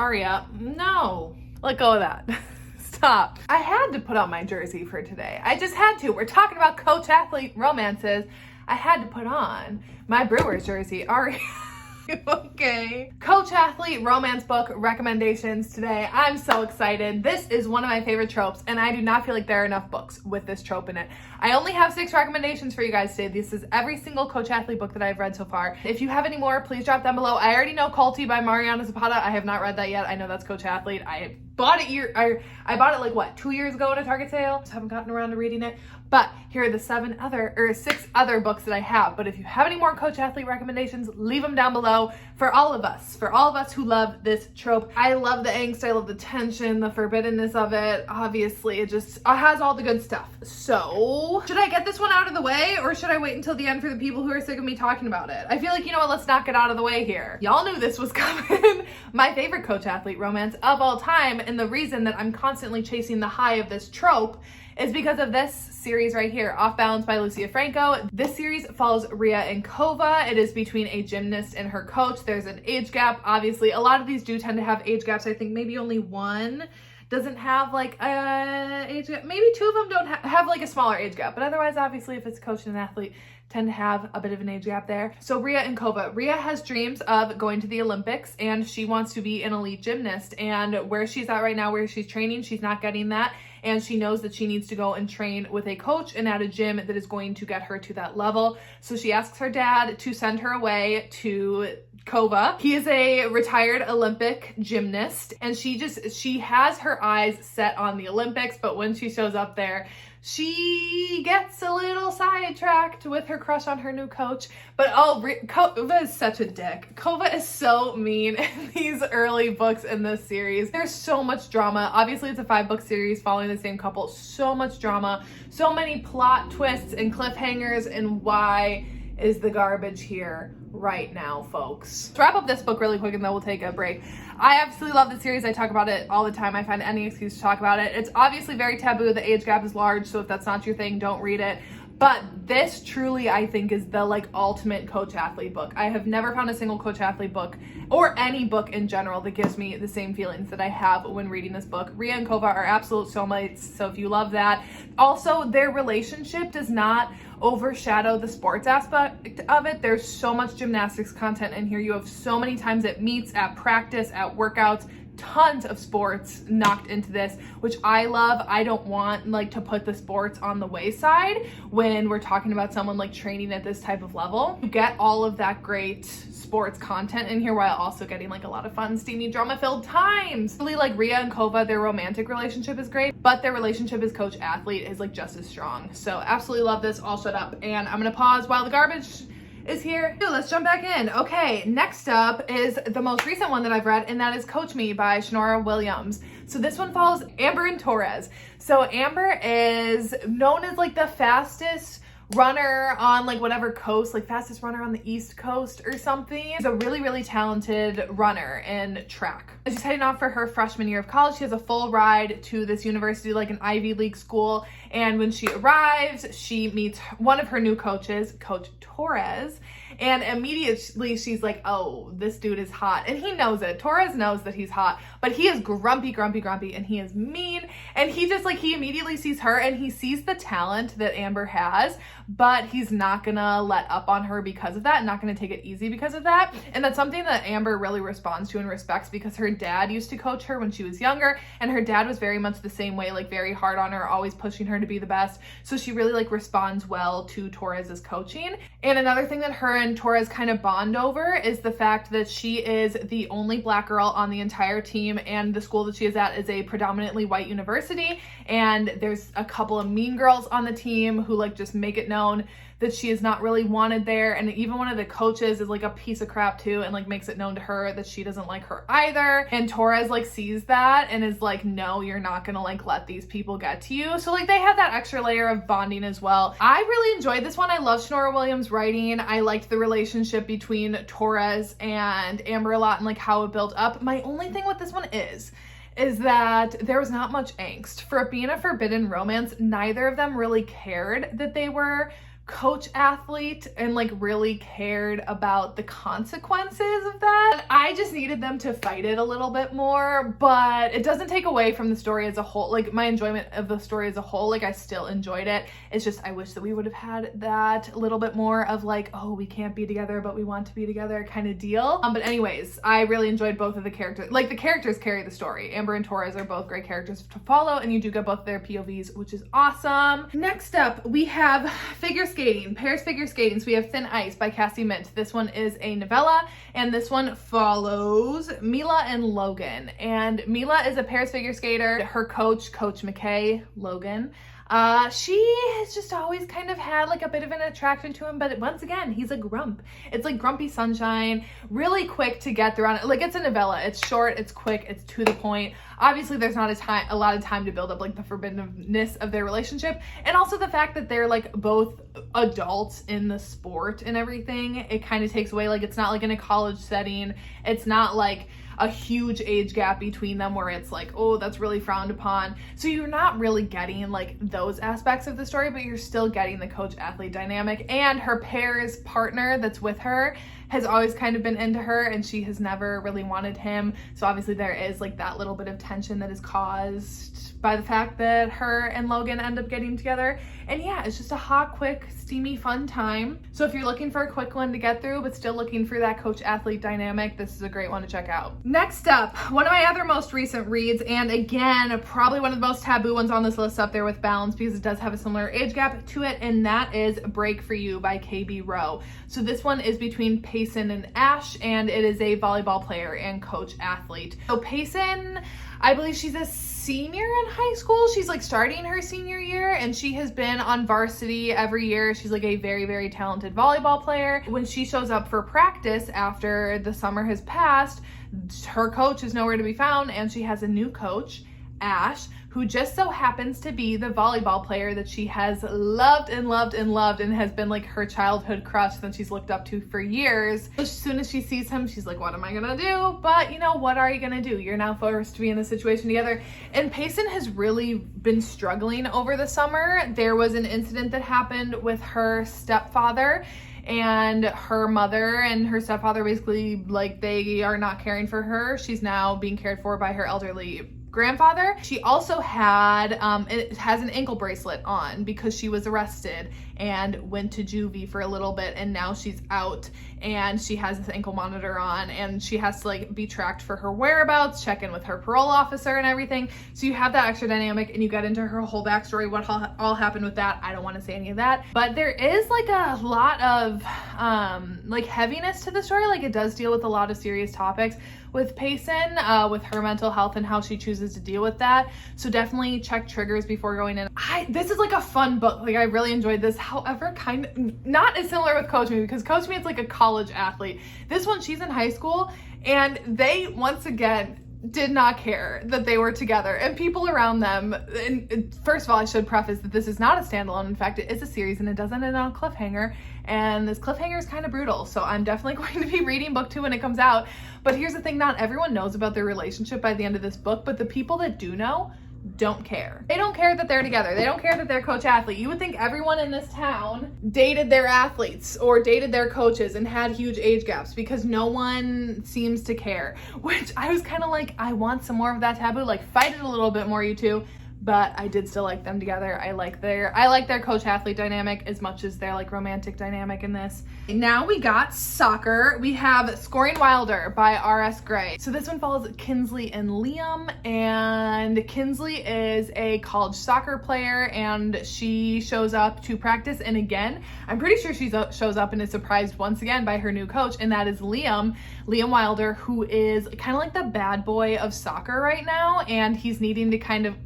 Arya, no. Let go of that. Stop. I had to put on my jersey for today. I just had to. We're talking about coach athlete romances. I had to put on my Brewers jersey. Arya. Okay. Coach athlete romance book recommendations today. I'm so excited. This is one of my favorite tropes, and I do not feel like there are enough books with this trope in it. I only have 6 recommendations for you guys today. This is every single coach athlete book that I've read so far. If you have any more, please drop them below. I already know Culty by Mariana Zapata. I have not read that yet. I know that's coach athlete. I bought it I bought it like what, 2 years ago at a Target sale. Just haven't gotten around to reading it. But here are the 6 other books that I have. But if you have any more coach athlete recommendations, leave them down below for all of us who love this trope. I love the angst, I love the tension, the forbiddenness of it. Obviously, it has all the good stuff. So, should I get this one out of the way, or should I wait until the end for the people who are sick of me talking about it? I feel like, you know what, let's knock it out of the way here. Y'all knew this was coming. My favorite coach athlete romance of all time, and the reason that I'm constantly chasing the high of this trope is because of this series right here, Off Balance by Lucia Franco. This series follows Rhea and Kova. It is between a gymnast and her coach. There's an age gap. Obviously, a lot of these do tend to have age gaps. I think maybe only one doesn't have like a age gap. Maybe 2 of them don't have like a smaller age gap. But otherwise, obviously, if it's a coach and an athlete, tend to have a bit of an age gap there. So Rhea and Kova. Rhea has dreams of going to the Olympics, and she wants to be an elite gymnast. And where she's at right now, where she's training, she's not getting that. And she knows that she needs to go and train with a coach and at a gym that is going to get her to that level. So she asks her dad to send her away to Kova. He is a retired Olympic gymnast, and she has her eyes set on the Olympics, but when she shows up there, she gets a little sidetracked with her crush on her new coach. But Kova is such a dick. Kova is so mean in these early books in this series. There's so much drama. Obviously, it's a 5-book series following the same couple. So much drama, so many plot twists and cliffhangers, and why is the garbage here right now, folks? To wrap up this book really quick, and then we'll take a break. I absolutely love the series. I talk about it all the time. I find any excuse to talk about it. It's obviously very taboo. The age gap is large, so if that's not your thing, don't read it. But this truly, I think, is the ultimate coach athlete book. I have never found a single coach athlete book, or any book in general, that gives me the same feelings that I have when reading this book. Rhea and Kova are absolute soulmates, so if you love that. Also, their relationship does not overshadow the sports aspect of it. There's so much gymnastics content in here. You have so many times it meets at practice, at workouts, tons of sports knocked into this, which I love. I don't want to put the sports on the wayside when we're talking about someone training at this type of level. You get all of that great sports content in here while also getting a lot of fun, steamy, drama-filled times. Really, Rhea and Kova, their romantic relationship is great, but their relationship as coach athlete is just as strong. So absolutely love this. I'll shut up, and I'm gonna pause while the garbage is here. So let's jump back in. Okay, next up is the most recent one that I've read, and that is Coach Me by Shanora Williams. So this one follows Amber and Torres. So Amber is known as the fastest runner on whatever coast, fastest runner on the East Coast or something. She's a really, really talented runner in track. She's heading off for her freshman year of college. She has a full ride to this university, an Ivy League school. And when she arrives, she meets one of her new coaches, Coach Torres. And immediately she's like, oh, this dude is hot. And he knows it. Torres knows that he's hot, but he is grumpy, and he is mean. And he just he immediately sees her, and he sees the talent that Amber has, but he's not gonna let up on her because of that, not gonna take it easy because of that. And that's something that Amber really responds to and respects, because her dad used to coach her when she was younger, and her dad was very much the same way, very hard on her, always pushing her to be the best. So she really responds well to Torres's coaching. And another thing that her and Torres kind of bond over is the fact that she is the only Black girl on the entire team, and the school that she is at is a predominantly white university, and there's a couple of mean girls on the team who just make it known that she is not really wanted there. And even one of the coaches is a piece of crap too, and makes it known to her that she doesn't like her either. And Torres sees that and is no, you're not gonna let these people get to you. So they have that extra layer of bonding as well. I really enjoyed this one. I love Shanora Williams' writing. I liked the relationship between Torres and Amber a lot, and how it built up. My only thing with this one is that there was not much angst. For it being a forbidden romance, neither of them really cared that they were coach athlete and like really cared about the consequences of that. I just needed them to fight it a little bit more, but it doesn't take away from the story as a whole. Like my enjoyment of the story as a whole, like I still enjoyed it. It's just I wish that we would have had that little bit more of like, oh, we can't be together but we want to be together kind of deal. But anyways, I really enjoyed both of the characters. Like the characters carry the story. Amber and Torres are both great characters to follow, and you do get both their POVs, which is awesome. Next up, we have figure skating, pairs figure skating. So we have Thin Ice by Cassie Mint. This one is a novella, and this one follows Mila and Logan. And Mila is a pairs figure skater. Her coach, Coach McKay, Logan, she has just always kind of had like a bit of an attraction to him, but once again, he's a grump. It's like Grumpy Sunshine, really quick to get through on it. Like it's a novella, it's short, it's quick, it's to the point. Obviously there's not a lot of time to build up like the forbiddenness of their relationship, and also the fact that they're like both adults in the sport and everything. It kind of takes away, like it's not like in a college setting, it's not like a huge age gap between them where it's like, oh, that's really frowned upon. So you're not really getting like those aspects of the story, but you're still getting the coach athlete dynamic, and her pairs partner that's with her has always kind of been into her and she has never really wanted him. So obviously there is like that little bit of tension that is caused by the fact that her and Logan end up getting together. And yeah, it's just a hot, quick, steamy, fun time. So if you're looking for a quick one to get through, but still looking for that coach athlete dynamic, this is a great one to check out. Next up, one of my other most recent reads, and again, probably one of the most taboo ones on this list up there with Balance, because it does have a similar age gap to it, and that is Break for You by KB Rowe. So this one is between Payson and Ash, and it is a volleyball player and coach athlete. So Payson, I believe she's a senior in high school. She's like starting her senior year, and she has been on varsity every year. She's like a very, very talented volleyball player. When she shows up for practice after the summer has passed, her coach is nowhere to be found, and she has a new coach, Ash, who just so happens to be the volleyball player that she has loved and loved and loved and has been like her childhood crush that she's looked up to for years. As soon as she sees him, she's like, what am I gonna do? But you know, what are you gonna do? You're now forced to be in a situation together. And Payson has really been struggling over the summer. There was an incident that happened with her stepfather, and her mother and her stepfather basically, like, they are not caring for her. She's now being cared for by her elderly grandfather. She also has an ankle bracelet on because she was arrested and went to juvie for a little bit, and now she's out and she has this ankle monitor on, and she has to like be tracked for her whereabouts, check in with her parole officer and everything. So you have that extra dynamic, and you get into her whole backstory, what all happened with that. I don't want to say any of that, but there is like a lot of like heaviness to the story. Like it does deal with a lot of serious topics with Payson, with her mental health and how she chooses to deal with that. So definitely check triggers before going in. This is like a fun book. Like I really enjoyed this. However, kind of not as similar with Coach Me, because Coach Me, it's like a college athlete. This one, she's in high school, and they once again did not care that they were together, and people around them. And first of all, I should preface that this is not a standalone. In fact, it is a series, and it doesn't end on a cliffhanger, and this cliffhanger is kind of brutal. So I'm definitely going to be reading book 2 when it comes out. But here's the thing, not everyone knows about their relationship by the end of this book, but the people that do know don't care. They don't care that they're together. They don't care that they're coach athlete. You would think everyone in this town dated their athletes or dated their coaches and had huge age gaps, because no one seems to care, which I was kind of like, I want some more of that taboo. Like, fight it a little bit more, you two. But I did still like them together. I like their coach athlete dynamic as much as their like romantic dynamic in this. Now we got soccer. We have Scoring Wilder by R.S. Gray. So this one follows Kinsley and Liam, and Kinsley is a college soccer player, and she shows up to practice, and again, I'm pretty sure she shows up and is surprised once again by her new coach, and that is Liam Wilder, who is kind of like the bad boy of soccer right now, and he's needing to kind of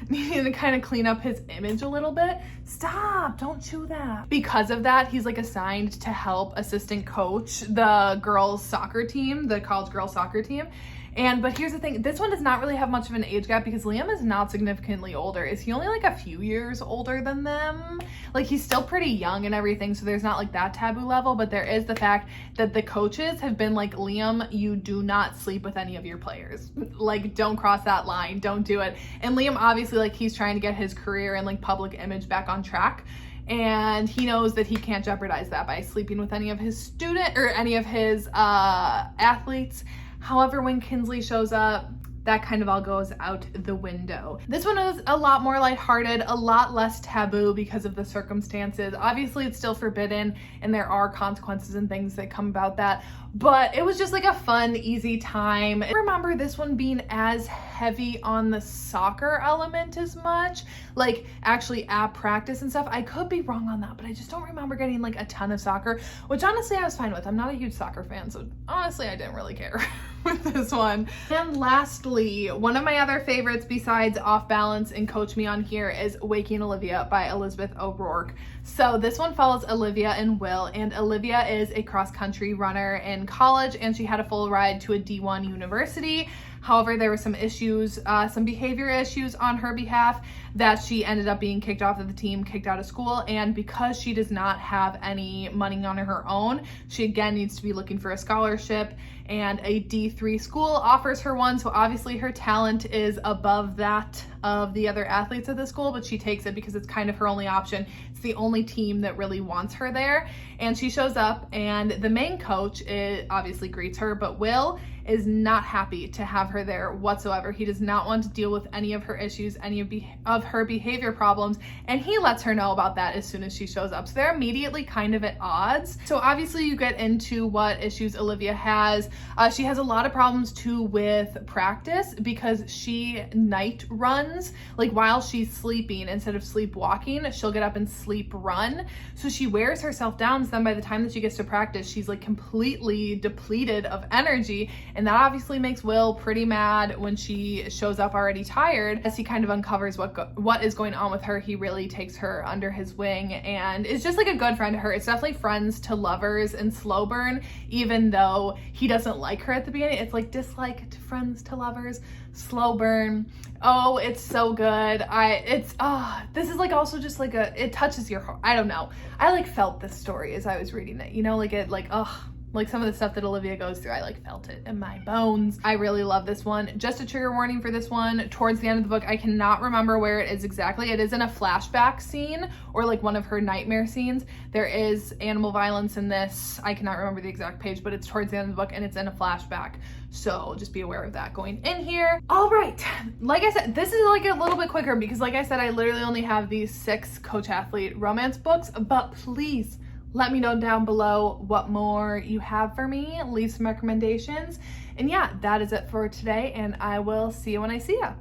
needing to kind of clean up his image a little bit. Stop, don't chew that. Because of that, he's like assigned to help assistant coach the girls soccer team, the college girls soccer team. But here's the thing, this one does not really have much of an age gap because Liam is not significantly older. Is he only like a few years older than them? Like, he's still pretty young and everything, so there's not like that taboo level, but there is the fact that the coaches have been like, Liam, you do not sleep with any of your players. Like, don't cross that line, don't do it. And Liam, obviously, like, he's trying to get his career and like public image back on track. and he knows that he can't jeopardize that by sleeping with any of his athletes. However, when Kinsley shows up, that kind of all goes out the window. This one is a lot more lighthearted, a lot less taboo because of the circumstances. Obviously, it's still forbidden and there are consequences and things that come about that, but it was just like a fun, easy time. I remember this one being as heavy on the soccer element as much, like actually at practice and stuff. I could be wrong on that, but I just don't remember getting like a ton of soccer, which honestly I was fine with. I'm not a huge soccer fan, so honestly I didn't really care with this one. And lastly, one of my other favorites besides Off Balance and Coach Me on here is Waking Olivia by Elizabeth O'Rourke. So this one follows Olivia and Will, and Olivia is a cross-country runner in college, and she had a full ride to a D1 university. However, there were some issues, some behavior issues on her behalf that she ended up being kicked off of the team, kicked out of school. And because she does not have any money on her own, she again needs to be looking for a scholarship, and a D3 school offers her one. So obviously her talent is above that of the other athletes at the school, but she takes it because it's kind of her only option. It's the only team that really wants her there. And she shows up, and the main coach obviously greets her, but Will is not happy to have her there whatsoever. He does not want to deal with any of her issues, any of her behavior problems, and he lets her know about that as soon as she shows up. So they're immediately kind of at odds. So obviously you get into what issues Olivia has. She has a lot of problems too with practice because she night runs, like while she's sleeping. Instead of sleepwalking, she'll get up and sleep run. So she wears herself down, so then by the time that she gets to practice, she's like completely depleted of energy. And that obviously makes Will pretty mad when she shows up already tired. As he kind of uncovers what is going on with her, he really takes her under his wing and is just like a good friend to her. It's definitely friends to lovers and slow burn, even though he doesn't like her at the beginning. It's like dislike to friends to lovers, slow burn. Oh, it's so good. This is like also just like it touches your heart. I don't know. I like felt this story as I was reading it, you know, like some of the stuff that Olivia goes through, I like felt it in my bones. I really love this one. Just a trigger warning for this one. Towards the end of the book, I cannot remember where it is exactly. It is in a flashback scene or like one of her nightmare scenes. There is animal violence in this. I cannot remember the exact page, but it's towards the end of the book and it's in a flashback. So just be aware of that going in here. All right, like I said, this is like a little bit quicker because like I said, I literally only have these 6 coach athlete romance books, but please, let me know down below what more you have for me. Leave some recommendations. And yeah, that is it for today, and I will see you when I see ya.